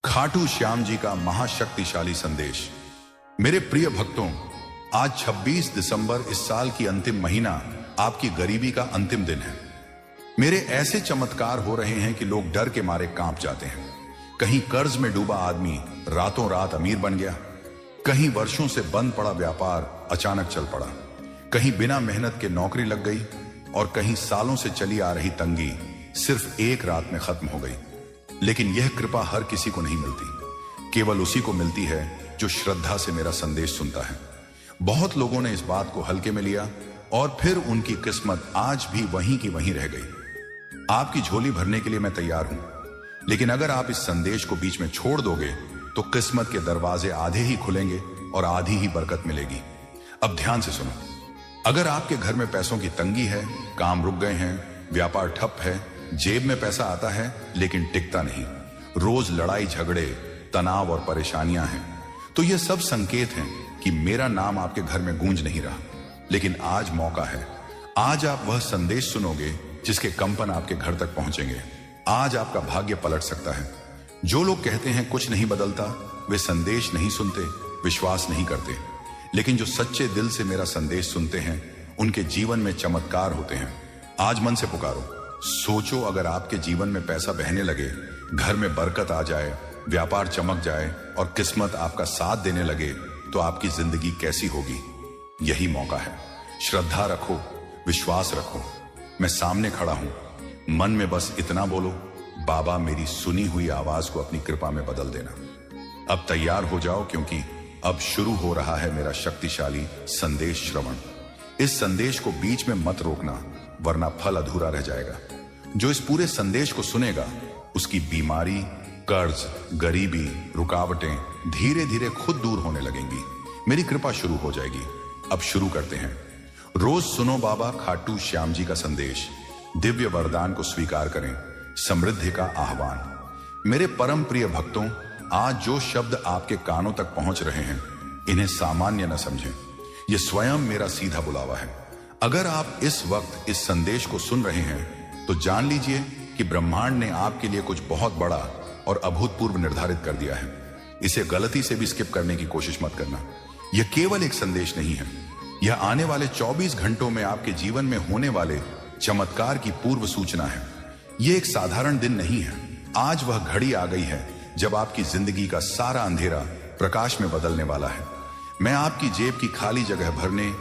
खाटू श्याम जी का महाशक्तिशाली संदेश। मेरे प्रिय भक्तों, आज 26 दिसंबर इस साल की अंतिम महीना आपकी गरीबी का अंतिम दिन है। मेरे ऐसे चमत्कार हो रहे हैं कि लोग डर के मारे कांप जाते हैं। कहीं कर्ज में डूबा आदमी रातों रात अमीर बन गया, कहीं वर्षों से बंद पड़ा व्यापार अचानक चल पड़ा, कहीं बिना मेहनत के नौकरी लग गई और कहीं सालों से चली आ रही तंगी सिर्फ एक रात में खत्म हो गई। लेकिन यह कृपा हर किसी को नहीं मिलती, केवल उसी को मिलती है जो श्रद्धा से मेरा संदेश सुनता है। बहुत लोगों ने इस बात को हल्के में लिया और फिर उनकी किस्मत आज भी वहीं की वहीं रह गई। आपकी झोली भरने के लिए मैं तैयार हूं, लेकिन अगर आप इस संदेश को बीच में छोड़ दोगे तो किस्मत के दरवाजे आधे ही खुलेंगे और आधी ही बरकत मिलेगी। अब ध्यान से सुनो। अगर आपके घर में पैसों की तंगी है, काम रुक गए हैं, व्यापार ठप है, जेब में पैसा आता है लेकिन टिकता नहीं, रोज लड़ाई झगड़े, तनाव और परेशानियां हैं, तो ये सब संकेत हैं कि मेरा नाम आपके घर में गूंज नहीं रहा। लेकिन आज मौका है। आज आप वह संदेश सुनोगे जिसके कंपन आपके घर तक पहुंचेंगे। आज आपका भाग्य पलट सकता है। जो लोग कहते हैं कुछ नहीं बदलता, वे संदेश नहीं सुनते, विश्वास नहीं करते। लेकिन जो सच्चे दिल से मेरा संदेश सुनते हैं, उनके जीवन में चमत्कार होते हैं। आज मन से पुकारो, सोचो, अगर आपके जीवन में पैसा बहने लगे, घर में बरकत आ जाए, व्यापार चमक जाए और किस्मत आपका साथ देने लगे, तो आपकी जिंदगी कैसी होगी। यही मौका है। श्रद्धा रखो, विश्वास रखो। मैं सामने खड़ा हूं, मन में बस इतना बोलो, बाबा मेरी सुनी हुई आवाज को अपनी कृपा में बदल देना। अब तैयार हो जाओ, क्योंकि अब शुरू हो रहा है मेरा शक्तिशाली संदेश श्रवण। इस संदेश को बीच में मत रोकना, वरना फल अधूरा रह जाएगा। जो इस पूरे संदेश को सुनेगा, उसकी बीमारी, कर्ज, गरीबी, रुकावटें धीरे धीरे खुद दूर होने लगेंगी। मेरी कृपा शुरू हो जाएगी। अब शुरू करते हैं। रोज सुनो बाबा खाटू श्याम जी का संदेश। दिव्य वरदान को स्वीकार करें, समृद्धि का आह्वान। मेरे परम प्रिय भक्तों, आज जो शब्द आपके कानों तक पहुंच रहे हैं, इन्हें सामान्य न समझें। यह स्वयं मेरा सीधा बुलावा है। अगर आप इस वक्त इस संदेश को सुन रहे हैं, तो जान लीजिए कि ब्रह्मांड ने आपके लिए कुछ बहुत बड़ा और अभूतपूर्व निर्धारित कर दिया है। इसे गलती से भी स्किप करने की कोशिश मत करना। यह केवल एक संदेश नहीं है, यह आने वाले 24 घंटों में आपके जीवन में होने वाले चमत्कार की पूर्व सूचना है। यह एक साधारण दिन नहीं है। आज वह घड़ी आ गई है जब आपकी जिंदगी का सारा अंधेरा प्रकाश में बदलने वाला है। मैं आपकी जेब की खाली जगह भरने,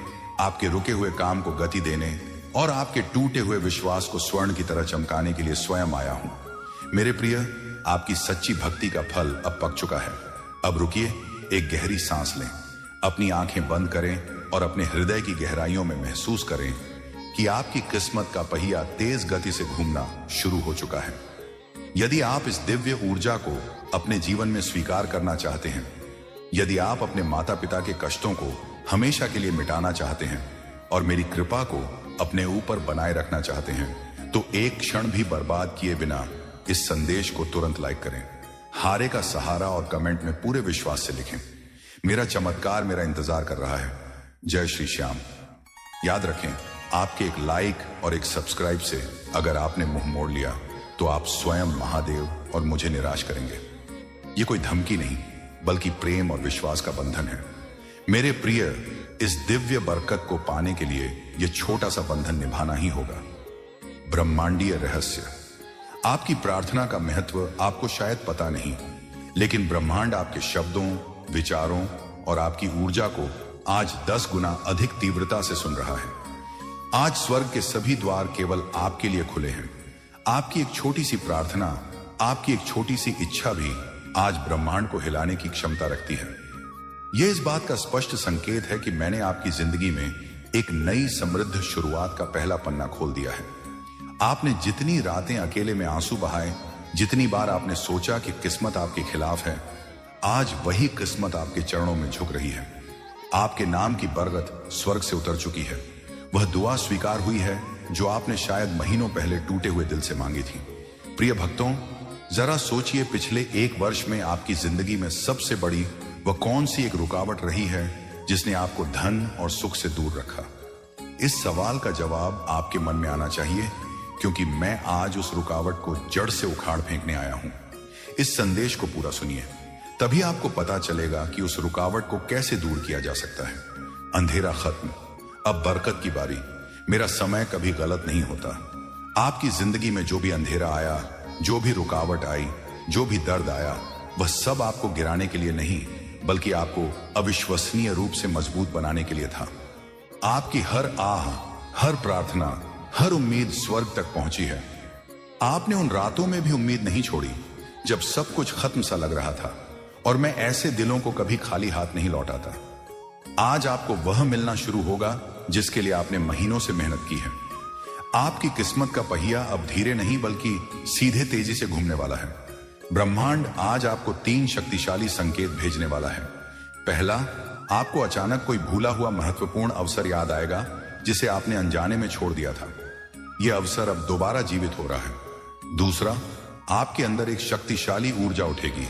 आपके रुके हुए काम को गति देने और आपके टूटे हुए विश्वास को स्वर्ण की तरह चमकाने के लिए स्वयं आया हूं। मेरे प्रिय, आपकी सच्ची भक्ति का फल अब पक चुका है। अब रुकिए, एक गहरी सांस लें, अपनी आंखें बंद करें और अपने हृदय की गहराइयों में महसूस करें कि आपकी किस्मत का पहिया तेज गति से घूमना शुरू हो चुका है। यदि आप इस दिव्य ऊर्जा को अपने जीवन में स्वीकार करना चाहते हैं, यदि आप अपने माता पिता के कष्टों को हमेशा के लिए मिटाना चाहते हैं और मेरी कृपा को अपने ऊपर बनाए रखना चाहते हैं, तो एक क्षण भी बर्बाद किए बिना इस संदेश को तुरंत लाइक करें। हारे का सहारा और कमेंट में पूरे विश्वास से लिखें, मेरा चमत्कार मेरा इंतजार कर रहा है। जय श्री श्याम। याद रखें, आपके एक लाइक और एक सब्सक्राइब से अगर आपने मुंह मोड़ लिया, तो आप स्वयं महादेव और मुझे निराश करेंगे। ये कोई धमकी नहीं, बल्कि प्रेम और विश्वास का बंधन है। मेरे प्रिय, इस दिव्य बरकत को पाने के लिए यह छोटा सा बंधन निभाना ही होगा। ब्रह्मांडीय रहस्य। आपकी प्रार्थना का महत्व आपको शायद पता नहीं, लेकिन ब्रह्मांड आपके शब्दों, विचारों और आपकी ऊर्जा को आज 10 गुना अधिक तीव्रता से सुन रहा है। आज स्वर्ग के सभी द्वार केवल आपके लिए खुले हैं। आपकी एक छोटी सी प्रार्थना, आपकी एक छोटी सी इच्छा भी आज ब्रह्मांड को हिलाने की क्षमता रखती है। यह इस बात का स्पष्ट संकेत है कि मैंने आपकी जिंदगी में एक नई समृद्ध शुरुआत का पहला पन्ना खोल दिया है। आपने जितनी रातें अकेले में आंसू बहाए, जितनी बार आपने सोचा कि किस्मत आपके खिलाफ है, आज वही किस्मत आपके चरणों में झुक रही है। आपके नाम की बरगद स्वर्ग से उतर चुकी है। वह दुआ स्वीकार हुई है जो आपने शायद महीनों पहले टूटे हुए दिल से मांगी थी। प्रिय भक्तों, जरा सोचिए, पिछले 1 वर्ष में आपकी जिंदगी में सबसे बड़ी वह कौन सी एक रुकावट रही है जिसने आपको धन और सुख से दूर रखा। इस सवाल का जवाब आपके मन में आना चाहिए, क्योंकि मैं आज उस रुकावट को जड़ से उखाड़ फेंकने आया हूं। इस संदेश को पूरा सुनिए, तभी आपको पता चलेगा कि उस रुकावट को कैसे दूर किया जा सकता है। अंधेरा खत्म, अब बरकत की बारी। मेरा समय कभी गलत नहीं होता। आपकी जिंदगी में जो भी अंधेरा आया, जो भी रुकावट आई, जो भी दर्द आया, वह सब आपको गिराने के लिए नहीं, बल्कि आपको अविश्वसनीय रूप से मजबूत बनाने के लिए था। आपकी हर आह, हर प्रार्थना, हर उम्मीद स्वर्ग तक पहुंची है। आपने उन रातों में भी उम्मीद नहीं छोड़ी जब सब कुछ खत्म सा लग रहा था, और मैं ऐसे दिलों को कभी खाली हाथ नहीं लौटाता। आज आपको वह मिलना शुरू होगा जिसके लिए आपने महीनों से मेहनत की है। आपकी किस्मत का पहिया अब धीरे नहीं बल्कि सीधे तेजी से घूमने वाला है। ब्रह्मांड आज आपको 3 शक्तिशाली संकेत भेजने वाला है। पहला, आपको अचानक कोई भूला हुआ महत्वपूर्ण अवसर याद आएगा जिसे आपने अनजाने में छोड़ दिया था। यह अवसर अब दोबारा जीवित हो रहा है। दूसरा, आपके अंदर एक शक्तिशाली ऊर्जा उठेगी,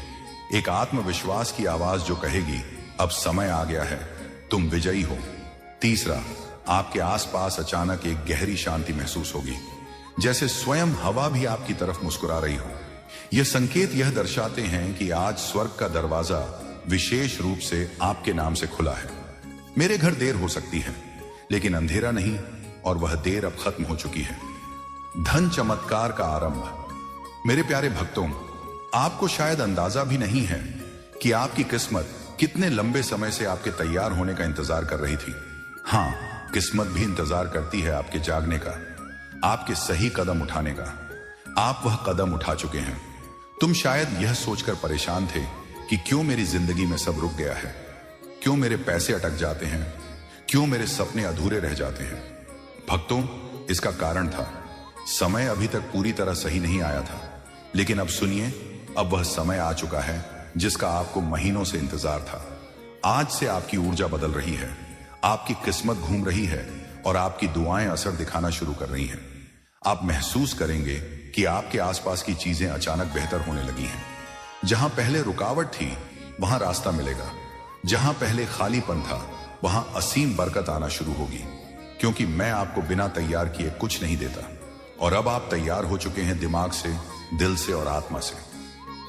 एक आत्मविश्वास की आवाज जो कहेगी अब समय आ गया है, तुम विजयी हो। तीसरा, आपके आसपास अचानक एक गहरी शांति महसूस होगी, जैसे स्वयं हवा भी आपकी तरफ मुस्कुरा रही हो। यह संकेत यह दर्शाते हैं कि आज स्वर्ग का दरवाजा विशेष रूप से आपके नाम से खुला है। मेरे घर देर हो सकती है, लेकिन अंधेरा नहीं, और वह देर अब खत्म हो चुकी है। धन चमत्कार का आरंभ। मेरे प्यारे भक्तों, आपको शायद अंदाजा भी नहीं है कि आपकी किस्मत कितने लंबे समय से आपके तैयार होने का इंतजार कर रही थी। हाँ, किस्मत भी इंतजार करती है आपके जागने का, आपके सही कदम उठाने का। आप वह कदम उठा चुके हैं। तुम शायद यह सोचकर परेशान थे कि क्यों मेरी जिंदगी में सब रुक गया है, क्यों मेरे पैसे अटक जाते हैं, क्यों मेरे सपने अधूरे रह जाते हैं। भक्तों, इसका कारण था समय अभी तक पूरी तरह सही नहीं आया था। लेकिन अब सुनिए, अब वह समय आ चुका है जिसका आपको महीनों से इंतजार था। आज से आपकी ऊर्जा बदल रही है, आपकी किस्मत घूम रही है, और आपकी दुआएं असर दिखाना शुरू कर रही हैं। आप महसूस करेंगे कि आपके आसपास की चीजें अचानक बेहतर होने लगी हैं। जहां पहले रुकावट थी, वहां रास्ता मिलेगा। जहां पहले खालीपन था, वहां असीम बरकत आना शुरू होगी, क्योंकि मैं आपको बिना तैयार किए कुछ नहीं देता। और अब आप तैयार हो चुके हैं, दिमाग से, दिल से और आत्मा से।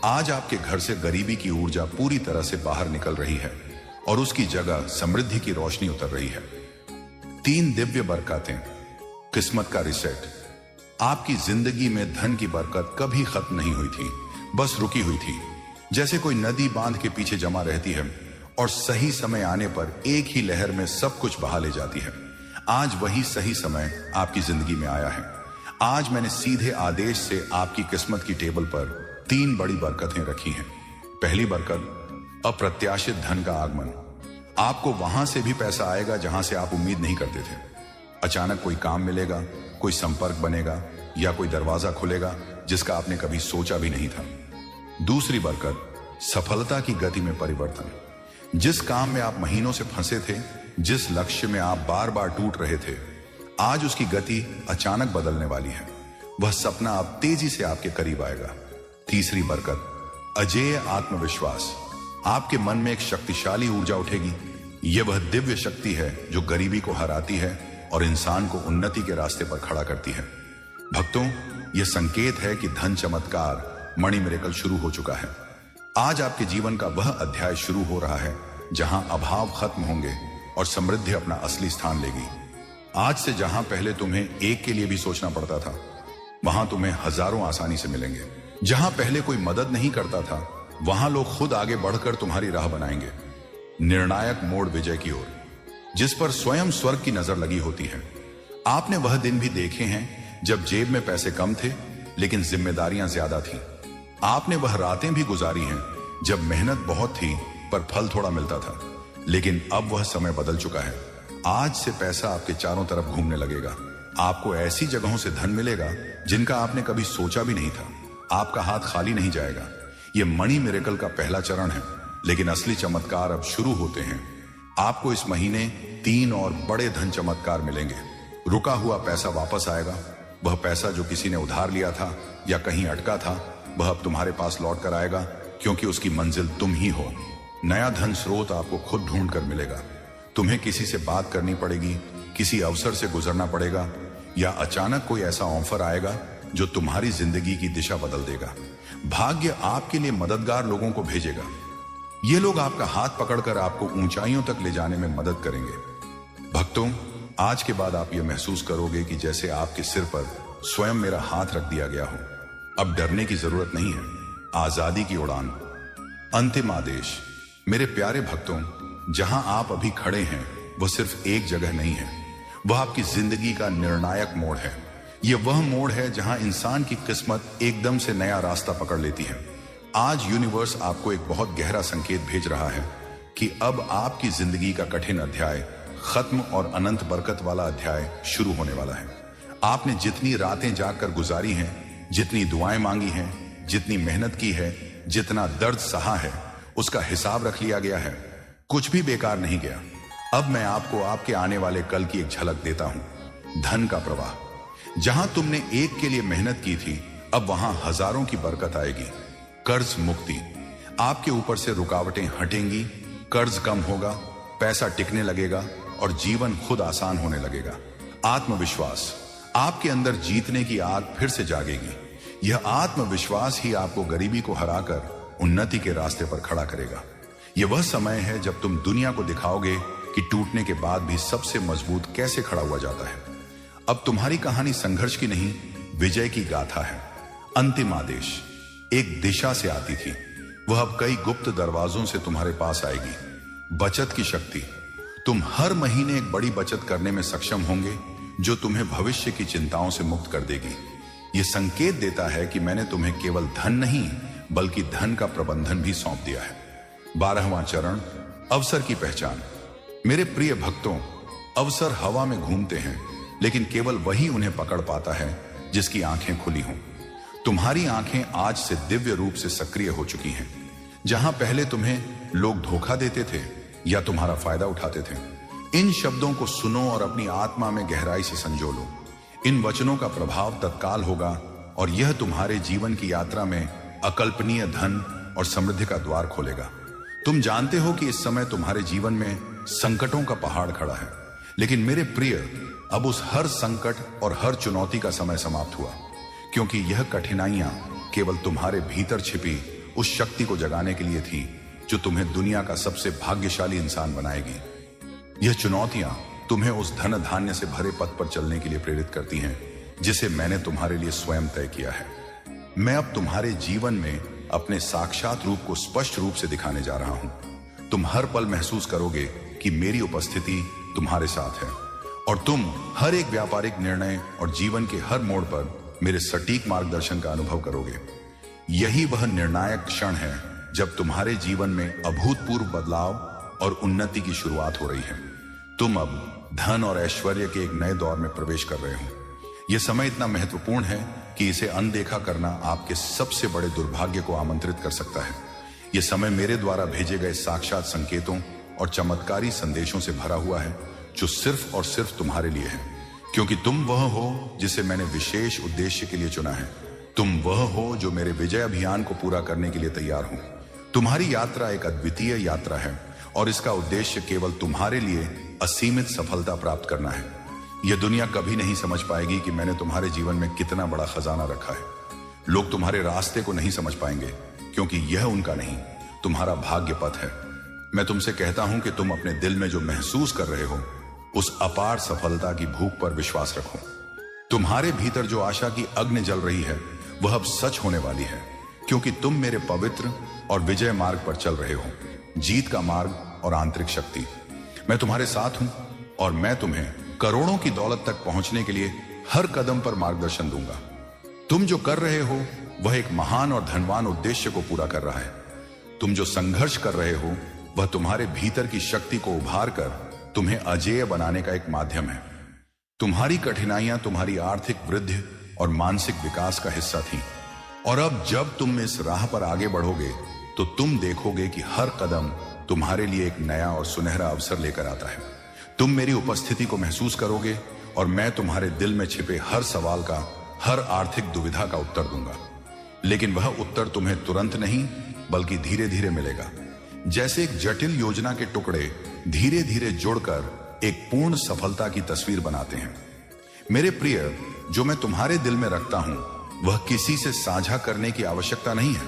आज आपके घर से गरीबी की ऊर्जा पूरी तरह से बाहर निकल रही है, और उसकी जगह समृद्धि की रोशनी उतर रही है। 3 दिव्य बरकतें। किस्मत का रिसेट। आपकी जिंदगी में धन की बरकत कभी खत्म नहीं हुई थी, बस रुकी हुई थी। जैसे कोई नदी बांध के पीछे जमा रहती है और सही समय आने पर एक ही लहर में सब कुछ बहा ले जाती है। आज वही सही समय आपकी जिंदगी में आया है। आज मैंने सीधे आदेश से आपकी किस्मत की टेबल पर 3 बड़ी बरकतें रखी हैं। पहली बरकत, अप्रत्याशित धन का आगमन। आपको वहां से भी पैसा आएगा जहां से आप उम्मीद नहीं करते थे। अचानक कोई काम मिलेगा, कोई संपर्क बनेगा, या कोई दरवाजा खुलेगा जिसका आपने कभी सोचा भी नहीं था। दूसरी बरकत, सफलता की गति में परिवर्तन। जिस काम में आप महीनों से फंसे थे, जिस लक्ष्य में आप बार बार टूट रहे थे, आज उसकी गति अचानक बदलने वाली है। वह सपना अब तेजी से आपके करीब आएगा। तीसरी बरकत, अजेय आत्मविश्वास। आपके मन में एक शक्तिशाली ऊर्जा उठेगी। यह वह दिव्य शक्ति है जो गरीबी को हराती है और इंसान को उन्नति के रास्ते पर खड़ा करती है। भक्तों, यह संकेत है कि धन चमत्कार, मणि मिरेकल शुरू हो चुका है। आज आपके जीवन का वह अध्याय शुरू हो रहा है जहां अभाव खत्म होंगे और समृद्धि अपना असली स्थान लेगी। आज से जहां पहले तुम्हें एक के लिए भी सोचना पड़ता था, वहां तुम्हें हजारों आसानी से मिलेंगे। जहां पहले कोई मदद नहीं करता था, वहां लोग खुद आगे बढ़कर तुम्हारी राह बनाएंगे। निर्णायक मोड़ विजय की ओर, जिस पर स्वयं स्वर्ग की नजर लगी होती है। आपने वह दिन भी देखे हैं जब जेब में पैसे कम थे लेकिन जिम्मेदारियां ज्यादा थीं। आपने वह रातें भी गुजारी हैं जब मेहनत बहुत थी पर फल थोड़ा मिलता था। लेकिन अब वह समय बदल चुका है। आज से पैसा आपके चारों तरफ घूमने लगेगा। आपको ऐसी जगहों से धन मिलेगा जिनका आपने कभी सोचा भी नहीं था। आपका हाथ खाली नहीं जाएगा। यह मणि मिरेकल का पहला चरण है, लेकिन असली चमत्कार अब शुरू होते हैं। आपको इस महीने 3 और बड़े धन चमत्कार मिलेंगे। रुका हुआ पैसा वापस आएगा। वह पैसा जो किसी ने उधार लिया था या कहीं अटका था, वह अब तुम्हारे पास लौट कर आएगा, क्योंकि उसकी मंजिल तुम ही हो। नया धन स्रोत आपको खुद ढूंढ कर मिलेगा। तुम्हें किसी से बात करनी पड़ेगी, किसी अवसर से गुजरना पड़ेगा, या अचानक कोई ऐसा ऑफर आएगा जो तुम्हारी जिंदगी की दिशा बदल देगा। भाग्य आपके लिए मददगार लोगों को भेजेगा। ये लोग आपका हाथ पकड़कर आपको ऊंचाइयों तक ले जाने में मदद करेंगे। भक्तों, आज के बाद आप ये महसूस करोगे कि जैसे आपके सिर पर स्वयं मेरा हाथ रख दिया गया हो। अब डरने की जरूरत नहीं है। आजादी की उड़ान। अंतिम आदेश। मेरे प्यारे भक्तों, जहां आप अभी खड़े हैं वह सिर्फ एक जगह नहीं है, वह आपकी जिंदगी का निर्णायक मोड़ है। यह वह मोड़ है जहां इंसान की किस्मत एकदम से नया रास्ता पकड़ लेती है। आज यूनिवर्स आपको एक बहुत गहरा संकेत भेज रहा है कि अब आपकी जिंदगी का कठिन अध्याय खत्म और अनंत बरकत वाला अध्याय शुरू होने वाला है। आपने जितनी रातें जागकर गुजारी हैं, जितनी दुआएं मांगी हैं, जितनी मेहनत की है, जितना दर्द सहा है, उसका हिसाब रख लिया गया है। कुछ भी बेकार नहीं गया। अब मैं आपको आपके आने वाले कल की एक झलक देता हूं। धन का प्रवाह। जहां तुमने एक के लिए मेहनत की थी, अब वहां हजारों की बरकत आएगी। कर्ज मुक्ति। आपके ऊपर से रुकावटें हटेंगी, कर्ज कम होगा, पैसा टिकने लगेगा और जीवन खुद आसान होने लगेगा। आत्मविश्वास। आपके अंदर जीतने की आग फिर से जागेगी। यह आत्मविश्वास ही आपको गरीबी को हराकर उन्नति के रास्ते पर खड़ा करेगा। यह वह समय है जब तुम दुनिया को दिखाओगे कि टूटने के बाद भी सबसे मजबूत कैसे खड़ा हुआ जाता है। अब तुम्हारी कहानी संघर्ष की नहीं, विजय की गाथा है। अंतिम आदेश। एक दिशा से आती थी, वह अब कई गुप्त दरवाजों से तुम्हारे पास आएगी। बचत की शक्ति। तुम हर महीने एक बड़ी बचत करने में सक्षम होंगे जो तुम्हें भविष्य की चिंताओं से मुक्त कर देगी। यह संकेत देता है कि मैंने तुम्हें केवल धन नहीं बल्कि धन का प्रबंधन भी सौंप दिया है। 12वां चरण। अवसर की पहचान। मेरे प्रिय भक्तों, अवसर हवा में घूमते हैं, लेकिन केवल वही उन्हें पकड़ पाता है जिसकी आंखें खुली हों। तुम्हारी आंखें आज से दिव्य रूप से सक्रिय हो चुकी हैं। जहां पहले तुम्हें लोग धोखा देते थे या तुम्हारा फायदा उठाते थे, इन शब्दों को सुनो और अपनी आत्मा में गहराई से संजो लो। इन वचनों का प्रभाव तत्काल होगा और यह तुम्हारे जीवन की यात्रा में अकल्पनीय धन और समृद्धि का द्वार खोलेगा। तुम जानते हो कि इस समय तुम्हारे जीवन में संकटों का पहाड़ खड़ा है, लेकिन मेरे प्रिय, अब उस हर संकट और हर चुनौती का समय समाप्त हुआ, क्योंकि यह कठिनाइयां केवल तुम्हारे भीतर छिपी उस शक्ति को जगाने के लिए थी जो तुम्हें दुनिया का सबसे भाग्यशाली इंसान बनाएगी। यह चुनौतियां तुम्हें उस धन धान्य से भरे पथ पर चलने के लिए प्रेरित करती हैं जिसे मैंने तुम्हारे लिए स्वयं तय किया है। मैं अब तुम्हारे जीवन में अपने साक्षात रूप को स्पष्ट रूप से दिखाने जा रहा हूं। तुम हर पल महसूस करोगे कि मेरी उपस्थिति तुम्हारे साथ है और तुम हर एक व्यापारिक निर्णय और जीवन के हर मोड़ पर मेरे सटीक मार्गदर्शन का अनुभव करोगे। यही वह निर्णायक क्षण है जब तुम्हारे जीवन में अभूतपूर्व बदलाव और उन्नति की शुरुआत हो रही है। तुम अब धन और ऐश्वर्य के एक नए दौर में प्रवेश कर रहे हो। यह समय इतना महत्वपूर्ण है कि इसे अनदेखा करना आपके सबसे बड़े दुर्भाग्य को आमंत्रित कर सकता है। यह समय मेरे द्वारा भेजे गए साक्षात संकेतों और चमत्कारी संदेशों से भरा हुआ है जो सिर्फ और सिर्फ तुम्हारे लिए है, क्योंकि तुम वह हो जिसे मैंने विशेष उद्देश्य के लिए चुना है। तुम वह हो जो मेरे विजय अभियान को पूरा करने के लिए तैयार हो। तुम्हारी यात्रा एक अद्वितीय यात्रा है और इसका उद्देश्य केवल तुम्हारे लिए असीमित सफलता प्राप्त करना है। यह दुनिया कभी नहीं समझ पाएगी कि मैंने तुम्हारे जीवन में कितना बड़ा खजाना रखा है। लोग तुम्हारे रास्ते को नहीं समझ पाएंगे क्योंकि यह उनका नहीं, तुम्हारा भाग्य पथ है। मैं तुमसे कहता हूं कि तुम अपने दिल में जो महसूस कर रहे हो उस अपार सफलता की भूख पर विश्वास रखो। तुम्हारे भीतर जो आशा की अग्नि जल रही है वह अब सच होने वाली है, क्योंकि तुम मेरे पवित्र और विजय मार्ग पर चल रहे हो। जीत का मार्ग और आंतरिक शक्ति। मैं तुम्हारे साथ हूं और मैं तुम्हें करोड़ों की दौलत तक पहुंचने के लिए हर कदम पर मार्गदर्शन दूंगा। तुम जो कर रहे हो वह एक महान और धनवान उद्देश्य को पूरा कर रहा है। तुम जो संघर्ष कर रहे हो वह तुम्हारे भीतर की शक्ति को उभार कर तुम्हें अजेय बनाने का एक माध्यम है। तुम्हारी कठिनाइयां तुम्हारी आर्थिक वृद्धि और मानसिक विकास का हिस्सा थी, और अब जब तुम इस राह पर आगे बढ़ोगे तो तुम देखोगे कि हर कदम तुम्हारे लिए एक नया और सुनहरा अवसर लेकर आता है। तुम मेरी उपस्थिति को महसूस करोगे और मैं तुम्हारे दिल में छिपे हर सवाल का, हर आर्थिक दुविधा का उत्तर दूंगा। लेकिन वह उत्तर तुम्हें तुरंत नहीं बल्कि धीरे धीरे मिलेगा। जैसे एक जटिल योजना के टुकड़े धीरे धीरे जुड़कर एक पूर्ण सफलता की तस्वीर बनाते हैं। मेरे प्रिय, जो मैं तुम्हारे दिल में रखता हूं वह किसी से साझा करने की आवश्यकता नहीं है।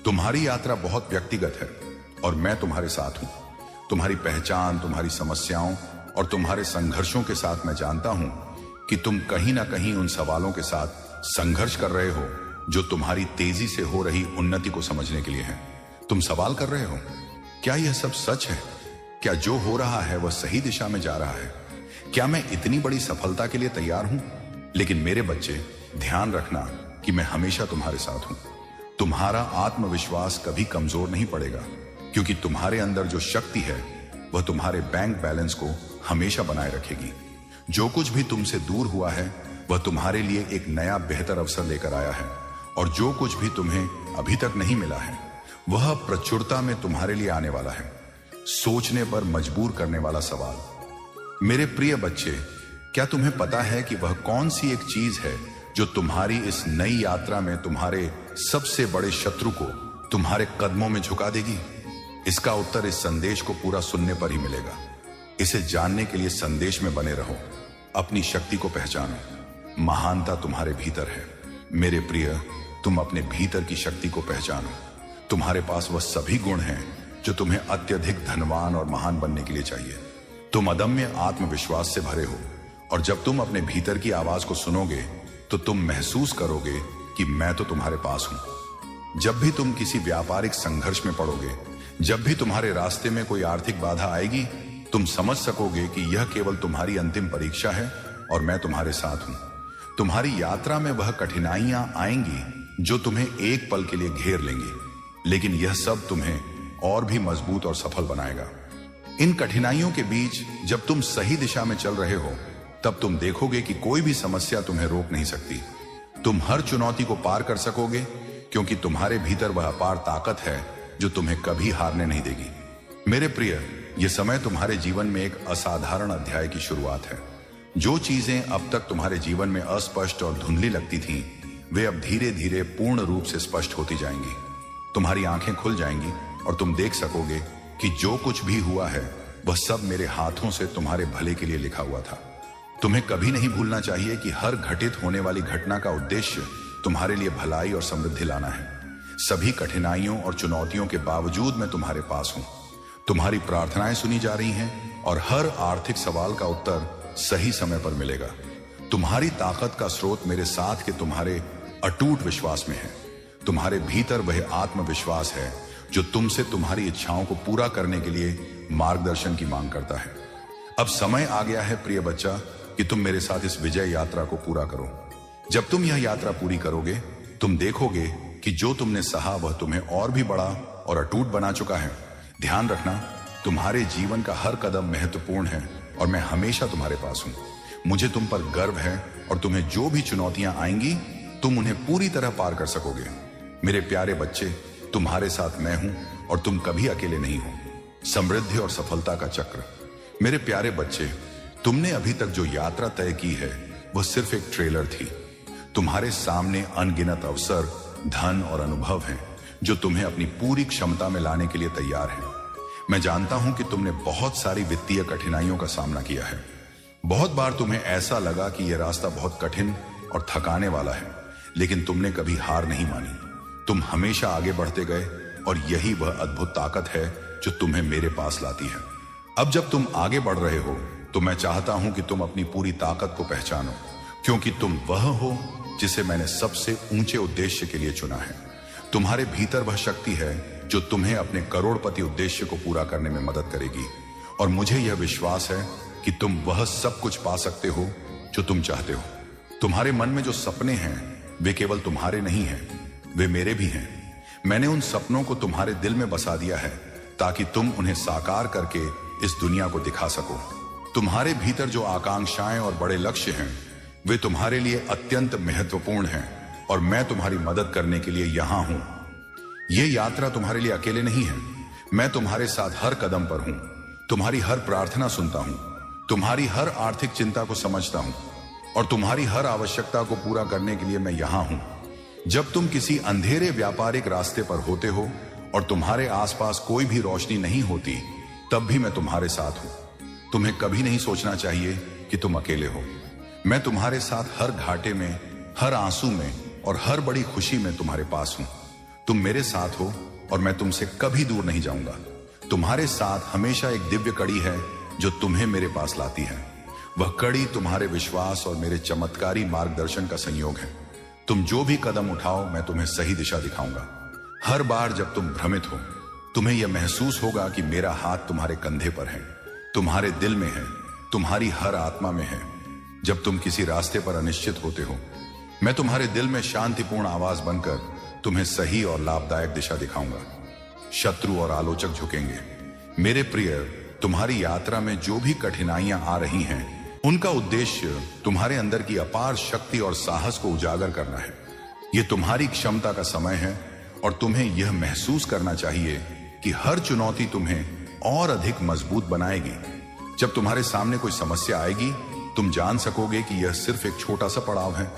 तुम्हारी यात्रा बहुत व्यक्तिगत है और मैं तुम्हारे साथ हूं। तुम्हारी पहचान, तुम्हारी समस्याओं और तुम्हारे संघर्षों के साथ मैं जानता हूं कि तुम कहीं ना कहीं उन सवालों के साथ संघर्ष कर रहे हो जो तुम्हारी तेजी से हो रही उन्नति को समझने के लिए है। तुम सवाल कर रहे हो, क्या यह सब सच है? क्या जो हो रहा है वह सही दिशा में जा रहा है? क्या मैं इतनी बड़ी सफलता के लिए तैयार हूं? लेकिन मेरे बच्चे, ध्यान रखना कि मैं हमेशा तुम्हारे साथ हूं। तुम्हारा आत्मविश्वास कभी कमजोर नहीं पड़ेगा, क्योंकि तुम्हारे अंदर जो शक्ति है वह तुम्हारे बैंक बैलेंस को हमेशा बनाए रखेगी। जो कुछ भी तुमसे दूर हुआ है वह तुम्हारे लिए एक नया बेहतर अवसर लेकर आया है, और जो कुछ भी तुम्हें अभी तक नहीं मिला है वह प्रचुरता में तुम्हारे लिए आने वाला है। सोचने पर मजबूर करने वाला सवाल। मेरे प्रिय बच्चे, क्या तुम्हें पता है कि वह कौन सी एक चीज है जो तुम्हारी इस नई यात्रा में तुम्हारे सबसे बड़े शत्रु को तुम्हारे कदमों में झुका देगी? इसका उत्तर इस संदेश को पूरा सुनने पर ही मिलेगा। इसे जानने के लिए संदेश में बने रहो। अपनी शक्ति को पहचानो। महानता तुम्हारे भीतर है। मेरे प्रिय, तुम अपने भीतर की शक्ति को पहचानो। तुम्हारे पास वह सभी गुण हैं जो तुम्हें अत्यधिक धनवान और महान बनने के लिए चाहिए। तुम अदम्य आत्मविश्वास से भरे हो, और जब तुम अपने भीतर की आवाज को सुनोगे तो तुम महसूस करोगे कि मैं तो तुम्हारे पास हूं। जब भी तुम किसी व्यापारिक संघर्ष में पड़ोगे, जब भी तुम्हारे रास्ते में कोई आर्थिक बाधा आएगी, तुम समझ सकोगे कि यह केवल तुम्हारी अंतिम परीक्षा है और मैं तुम्हारे साथ हूं। तुम्हारी यात्रा में वह कठिनाइयां आएंगी जो तुम्हें एक पल के लिए घेर लेंगी, लेकिन यह सब तुम्हें और भी मजबूत और सफल बनाएगा। इन कठिनाइयों के बीच जब तुम सही दिशा में चल रहे हो, तब तुम देखोगे कि कोई भी समस्या तुम्हें रोक नहीं सकती। तुम हर चुनौती को पार कर सकोगे, क्योंकि तुम्हारे भीतर वह अपार ताकत है जो तुम्हें कभी हारने नहीं देगी। मेरे प्रिय, यह समय तुम्हारे जीवन में एक असाधारण अध्याय की शुरुआत है। जो चीजें अब तक तुम्हारे जीवन में अस्पष्ट और धुंधली लगती थीं, वे अब धीरे धीरे पूर्ण रूप से स्पष्ट होती जाएंगी। तुम्हारी आंखें खुल जाएंगी और तुम देख सकोगे कि जो कुछ भी हुआ है वह सब मेरे हाथों से तुम्हारे भले के लिए लिखा हुआ था। तुम्हें कभी नहीं भूलना चाहिए कि हर घटित होने वाली घटना का उद्देश्य तुम्हारे लिए भलाई और समृद्धि लाना है। सभी कठिनाइयों और चुनौतियों के बावजूद मैं तुम्हारे पास हूं। तुम्हारी प्रार्थनाएं सुनी जा रही हैं और हर आर्थिक सवाल का उत्तर सही समय पर मिलेगा। तुम्हारी ताकत का स्रोत मेरे साथ के तुम्हारे अटूट विश्वास में है। तुम्हारे भीतर वह आत्मविश्वास है जो तुमसे तुम्हारी इच्छाओं को पूरा करने के लिए मार्गदर्शन की मांग करता है। अब समय आ गया है प्रिय बच्चा कि तुम मेरे साथ इस विजय यात्रा को पूरा करो। जब तुम यह यात्रा पूरी करोगे, तुम देखोगे कि जो तुमने सहा वह तुम्हें और भी बड़ा और अटूट बना चुका है। ध्यान रखना, तुम्हारे जीवन का हर कदम महत्वपूर्ण है और मैं हमेशा तुम्हारे पास हूं। मुझे तुम पर गर्व है और तुम्हें जो भी चुनौतियां आएंगी, तुम उन्हें पूरी तरह पार कर सकोगे। मेरे प्यारे बच्चे, तुम्हारे साथ मैं हूं और तुम कभी अकेले नहीं हो। समृद्धि और सफलता का चक्र। मेरे प्यारे बच्चे, तुमने अभी तक जो यात्रा तय की है वह सिर्फ एक ट्रेलर थी। तुम्हारे सामने अनगिनत अवसर, धन और अनुभव हैं जो तुम्हें अपनी पूरी क्षमता में लाने के लिए तैयार हैं। मैं जानता हूं कि तुमने बहुत सारी वित्तीय कठिनाइयों का सामना किया है। बहुत बार तुम्हें ऐसा लगा कि यह रास्ता बहुत कठिन और थकाने वाला है, लेकिन तुमने कभी हार नहीं मानी। तुम हमेशा आगे बढ़ते गए और यही वह अद्भुत ताकत है जो तुम्हें मेरे पास लाती है। अब जब तुम आगे बढ़ रहे हो तो मैं चाहता हूं कि तुम अपनी पूरी ताकत को पहचानो, क्योंकि तुम वह हो जिसे मैंने सबसे ऊंचे उद्देश्य के लिए चुना है। तुम्हारे भीतर वह शक्ति है जो तुम्हें अपने करोड़पति उद्देश्य को पूरा करने में मदद करेगी, और मुझे यह विश्वास है कि तुम वह सब कुछ पा सकते हो जो तुम चाहते हो। तुम्हारे मन में जो सपने हैं वे केवल तुम्हारे नहीं हैं, वे मेरे भी हैं। मैंने उन सपनों को तुम्हारे दिल में बसा दिया है ताकि तुम उन्हें साकार करके इस दुनिया को दिखा सको। तुम्हारे भीतर जो आकांक्षाएं और बड़े लक्ष्य हैं वे तुम्हारे लिए अत्यंत महत्वपूर्ण हैं, और मैं तुम्हारी मदद करने के लिए यहां हूं। यह यात्रा तुम्हारे लिए अकेले नहीं है। मैं तुम्हारे साथ हर कदम पर हूं। तुम्हारी हर प्रार्थना सुनता हूं, तुम्हारी हर आर्थिक चिंता को समझता हूं, और तुम्हारी हर आवश्यकता को पूरा करने के लिए मैं यहां हूं। जब तुम किसी अंधेरे व्यापारिक रास्ते पर होते हो और तुम्हारे आसपास कोई भी रोशनी नहीं होती, तब भी मैं तुम्हारे साथ हूं। तुम्हें कभी नहीं सोचना चाहिए कि तुम अकेले हो। मैं तुम्हारे साथ हर घाटे में, हर आंसू में और हर बड़ी खुशी में तुम्हारे पास हूं। तुम मेरे साथ हो और मैं तुमसे कभी दूर नहीं जाऊंगा। तुम्हारे साथ हमेशा एक दिव्य कड़ी है जो तुम्हें मेरे पास लाती है। वह कड़ी तुम्हारे विश्वास और मेरे चमत्कारी मार्गदर्शन का संयोग है। तुम जो भी कदम उठाओ मैं तुम्हें सही दिशा दिखाऊंगा। हर बार जब तुम भ्रमित हो तुम्हें यह महसूस होगा कि मेरा हाथ तुम्हारे कंधे पर है, तुम्हारे दिल में है, तुम्हारी हर आत्मा में है। जब तुम किसी रास्ते पर अनिश्चित होते हो मैं तुम्हारे दिल में शांतिपूर्ण आवाज बनकर तुम्हें सही और लाभदायक दिशा दिखाऊंगा। शत्रु और आलोचक झुकेंगे। मेरे प्रिय, तुम्हारी यात्रा में जो भी कठिनाइयां आ रही हैं उनका उद्देश्य तुम्हारे अंदर की अपार शक्ति और साहस को उजागर करना है। यह तुम्हारी क्षमता का समय है और तुम्हें यह महसूस करना चाहिए कि हर चुनौती तुम्हें और अधिक मजबूत बनाएगी। जब तुम्हारे सामने कोई समस्या आएगी तुम जान सकोगे कि यह सिर्फ एक छोटा सा पड़ाव है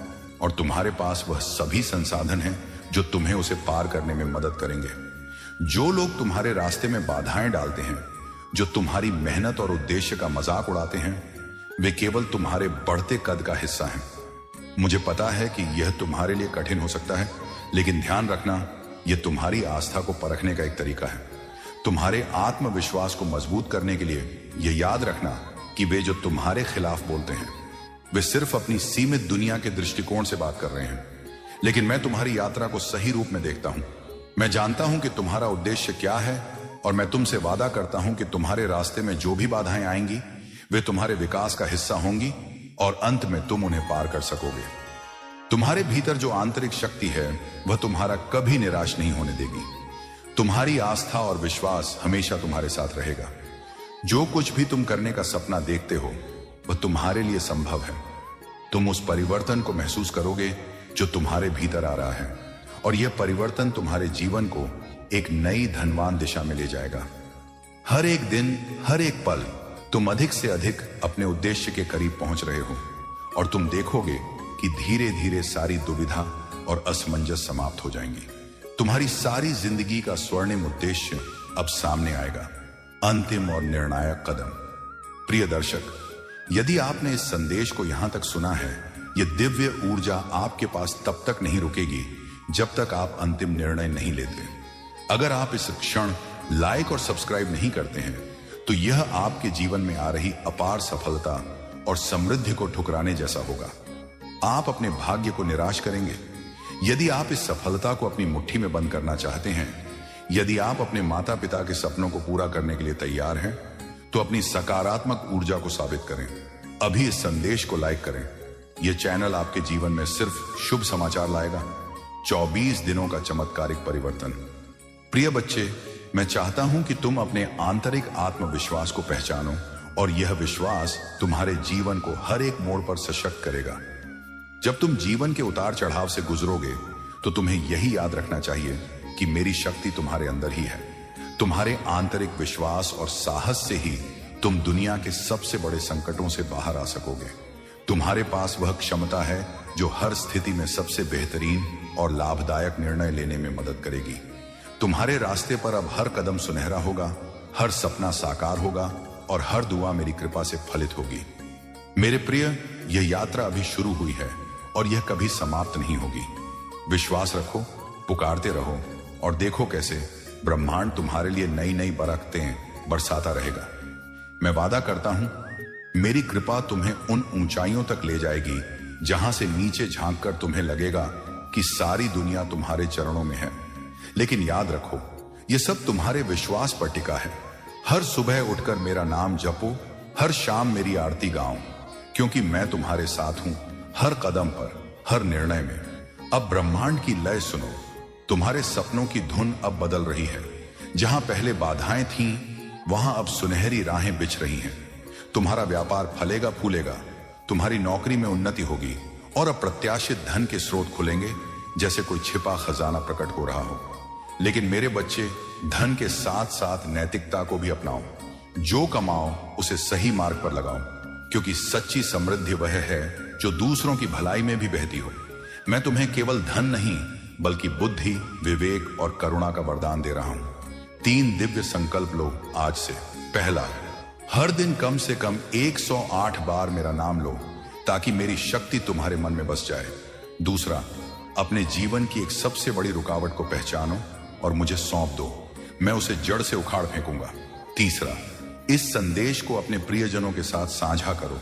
और तुम्हारे पास वह सभी संसाधन हैं जो तुम्हें उसे पार करने में मदद करेंगे। जो लोग तुम्हारे रास्ते में बाधाएं डालते हैं, जो तुम्हारी मेहनत और उद्देश्य का मजाक उड़ाते हैं, वे केवल तुम्हारे बढ़ते कद का हिस्सा हैं। मुझे पता है कि यह तुम्हारे लिए कठिन हो सकता है, लेकिन ध्यान रखना, यह तुम्हारी आस्था को परखने का एक तरीका है। तुम्हारे आत्मविश्वास को मजबूत करने के लिए यह याद रखना कि वे जो तुम्हारे खिलाफ बोलते हैं वे सिर्फ अपनी सीमित दुनिया के दृष्टिकोण से बात कर रहे हैं, लेकिन मैं तुम्हारी यात्रा को सही रूप में देखता हूं। मैं जानता हूं कि तुम्हारा उद्देश्य क्या है और मैं तुमसे वादा करता हूं कि तुम्हारे रास्ते में जो भी बाधाएं आएंगी वे तुम्हारे विकास का हिस्सा होंगी और अंत में तुम उन्हें पार कर सकोगे। तुम्हारे भीतर जो आंतरिक शक्ति है वह तुम्हारा कभी निराश नहीं होने देगी। तुम्हारी आस्था और विश्वास हमेशा तुम्हारे साथ रहेगा। जो कुछ भी तुम करने का सपना देखते हो वह तुम्हारे लिए संभव है। तुम उस परिवर्तन को महसूस करोगे जो तुम्हारे भीतर आ रहा है और यह परिवर्तन तुम्हारे जीवन को एक नई धनवान दिशा में ले जाएगा। हर एक दिन, हर एक पल तुम अधिक से अधिक अपने उद्देश्य के करीब पहुंच रहे हो और तुम देखोगे कि धीरे धीरे सारी दुविधा और असमंजस समाप्त हो जाएंगी। तुम्हारी सारी जिंदगी का स्वर्णिम उद्देश्य अब सामने आएगा। अंतिम और निर्णायक कदम। प्रिय दर्शक, यदि आपने इस संदेश को यहां तक सुना है, यह दिव्य ऊर्जा आपके पास तब तक नहीं रुकेगी जब तक आप अंतिम निर्णय नहीं लेते। अगर आप इस क्षण लाइक और सब्सक्राइब नहीं करते हैं तो यह आपके जीवन में आ रही अपार सफलता और समृद्धि को ठुकराने जैसा होगा। आप अपने भाग्य को निराश करेंगे। यदि आप इस सफलता को अपनी मुट्ठी में बंद करना चाहते हैं, यदि आप अपने माता पिता के सपनों को पूरा करने के लिए तैयार हैं, तो अपनी सकारात्मक ऊर्जा को साबित करें। अभी इस संदेश को लाइक करें। यह चैनल आपके जीवन में सिर्फ शुभ समाचार लाएगा। 24 दिनों का चमत्कारिक परिवर्तन। प्रिय बच्चे, मैं चाहता हूं कि तुम अपने आंतरिक आत्मविश्वास को पहचानो और यह विश्वास तुम्हारे जीवन को हर एक मोड़ पर सशक्त करेगा। जब तुम जीवन के उतार चढ़ाव से गुजरोगे तो तुम्हें यही याद रखना चाहिए कि मेरी शक्ति तुम्हारे अंदर ही है। तुम्हारे आंतरिक विश्वास और साहस से ही तुम दुनिया के सबसे बड़े संकटों से बाहर आ सकोगे। तुम्हारे पास वह क्षमता है जो हर स्थिति में सबसे बेहतरीन और लाभदायक निर्णय लेने में मदद करेगी। तुम्हारे रास्ते पर अब हर कदम सुनहरा होगा, हर सपना साकार होगा और हर दुआ मेरी कृपा से फलित होगी। मेरे प्रिय, यह यात्रा अभी शुरू हुई है और यह कभी समाप्त नहीं होगी। विश्वास रखो, पुकारते रहो और देखो कैसे ब्रह्मांड तुम्हारे लिए नई नई बरकतें बरसाता रहेगा। मैं वादा करता हूं, मेरी कृपा तुम्हें उन ऊंचाइयों तक ले जाएगी जहां से नीचे झांककर तुम्हें लगेगा कि सारी दुनिया तुम्हारे चरणों में है। लेकिन याद रखो, यह सब तुम्हारे विश्वास पर टिका है। हर सुबह उठकर मेरा नाम जपो, हर शाम मेरी आरती गाओ, क्योंकि मैं तुम्हारे साथ हूं हर कदम पर, हर निर्णय में। अब ब्रह्मांड की लय सुनो। तुम्हारे सपनों की धुन अब बदल रही है। जहां पहले बाधाएं थीं, वहां अब सुनहरी राहें बिछ रही हैं। तुम्हारा व्यापार फलेगा फूलेगा, तुम्हारी नौकरी में उन्नति होगी और अप्रत्याशित धन के स्रोत खुलेंगे जैसे कोई छिपा खजाना प्रकट हो रहा हो। लेकिन मेरे बच्चे, धन के साथ साथ नैतिकता को भी अपनाओ। जो कमाओ उसे सही मार्ग पर लगाओ, क्योंकि सच्ची समृद्धि वह है जो दूसरों की भलाई में भी बहती हो। मैं तुम्हें केवल धन नहीं बल्कि बुद्धि, विवेक और करुणा का वरदान दे रहा हूं। 3 दिव्य संकल्प लो आज से। पहला, हर दिन कम से कम 108 बार मेरा नाम लो ताकि मेरी शक्ति तुम्हारे मन में बस जाए। दूसरा, अपने जीवन की एक सबसे बड़ी रुकावट को पहचानो और मुझे सौंप दो, मैं उसे जड़ से उखाड़ फेंकूंगा। तीसरा, इस संदेश को अपने प्रियजनों के साथ साझा करो,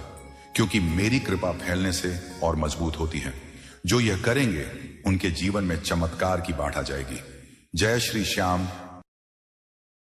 क्योंकि मेरी कृपा फैलने से और मजबूत होती है। जो यह करेंगे उनके जीवन में चमत्कार की बाढ़ आ जाएगी। जय श्री श्याम।